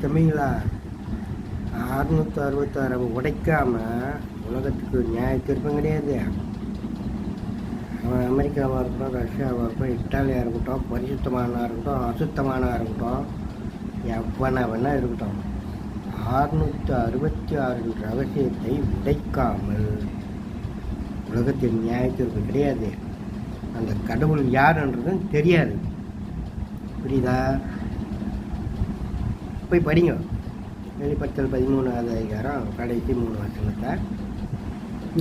தம்பிங்களா, 666 உடைக்காம உலகத்துக்கு நியாய தீர்ப்பும் கிடையாது. அவன் அமெரிக்காவாக இருக்கட்டும், ரஷ்யாவாக இருக்கட்டும், இட்டாலியாக இருக்கட்டும், பரிசுத்தமானதாக இருக்கட்டும், அசுத்தமானதாக இருக்கட்டும், எவனா வேணா இருக்கட்டும், 666 ரகசியத்தை உடைக்காமல் உலகத்தின் நியாய தீர்ப்பு கிடையாது. அந்த கடவுள் யாருன்றதும் தெரியாது. புரியுதா? போய் படிங்க. வெளிப்படுத்தல் 13வது அதிகாரம் கடைசி 3 வசனத்தை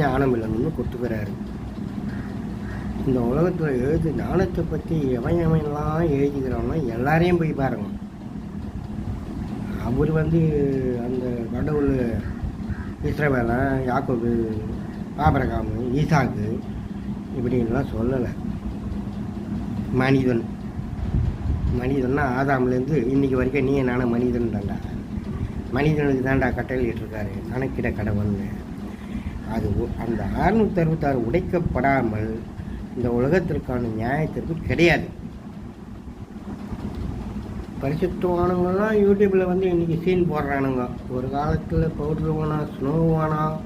ஞானம் இல்லைன்னு கொடுத்துக்கிறாரு. இந்த உலகத்தில் எழுது ஞானத்தை பற்றி எவன்லாம் எழுதிக்கிறானோ எல்லாரையும் போய் பாருங்க. அவர் அந்த கடவுள் இஸ்ரவேலன், யாக்கோபு, ஆபிரகாம், ஈசாக்கு இப்படின்லாம் சொல்லலை. மனிதன்னா ஆதாம்லேருந்து இன்றைக்கி வரைக்கும் நீ நானும் மனிதன் தாண்டா. மனிதனுக்கு தாண்டா கட்டளையிட்டிருக்காரு கணக்கிட கடவுள்னு. அது அந்த 666 உடைக்கப்படாமல் இந்த உலகத்திற்கான நியாயத்திற்கு கிடையாது. பரிசுத்தமானவங்களாம் யூடியூப்பில் இன்றைக்கி சீன் போடுறானுங்க. ஒரு காலத்தில் பவுட்ரு வேணாம், ஸ்னோ வேணாம்,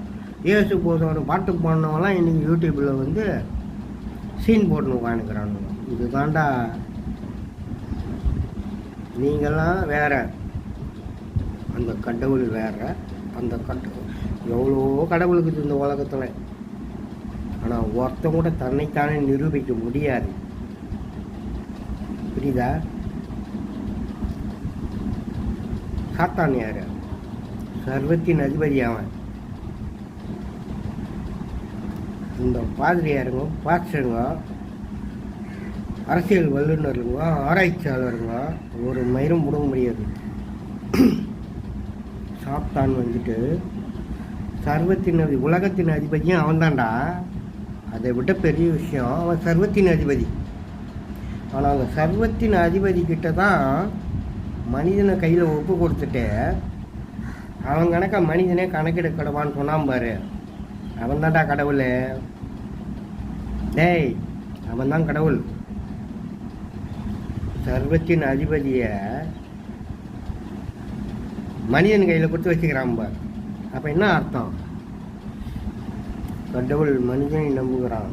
ஏசு போதும் பாட்டு பாடினவங்களாம் இன்றைக்கி யூடியூப்பில் சீன் போட்டுன்னு உட்காந்துக்கிறானுங்க. இது தாண்டா. நீங்கள்லாம் வேற, அந்த கடவுள் வேற. அந்த கடவுள் எவ்வளோ கடவுளுக்கு இந்த உலகத்தில். ஆனால் ஒருத்தன் கூட தன்னைத்தானே நிரூபிக்க முடியாது. புரியுதா? சாத்தான் யாரு? சர்வத்தின் அதிபதி அவன். இந்த பாதிரியாருங்க, பாஸ்டருங்க, அரசியல் வல்லுநருங்க, ஆராய்ச்சியாளருங்க ஒரு மயிரும் முடங்க முடியாது. சாத்தான் சர்வத்தின் உலகத்தின் அதிபதியும் அவன் தான்டா. அதை விட பெரிய விஷயம், அவன் சர்வத்தின் அதிபதி. ஆனால் அந்த சர்வத்தின் அதிபதி கிட்ட தான் மனிதனை கையில் ஒப்பு கொடுத்துட்டு அவன் கணக்கா மனிதனே கணக்கிட கடவான்னு சொன்னான் பாரு. அவன் தான்டா கடவுள். டேய், அவன் தான் கடவுள். சர்வத்தின் அதிபதியை மனிதன் கையில் கொடுத்து வச்சுக்கிறான் பார். அப்போ என்ன அர்த்தம்? கடவுள் மனிதனை நம்புகிறான்.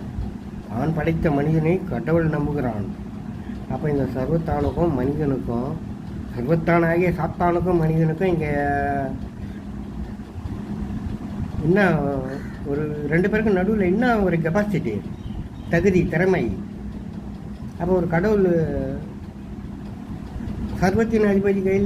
அவன் படைத்த மனிதனை கடவுள் நம்புகிறான். அப்போ இந்த சர்வத்தானுக்கும் மனிதனுக்கும், சர்வத்தானாகிய சாத்தானுக்கும் மனிதனுக்கும் இங்கே என்ன ஒரு 2 பேருக்கும் நடுவில் என்ன ஒரு கெப்பாசிட்டி, தகுதி, திறமை. அப்போ ஒரு கடவுள் சர்வத்தின் அதிபதி கையில்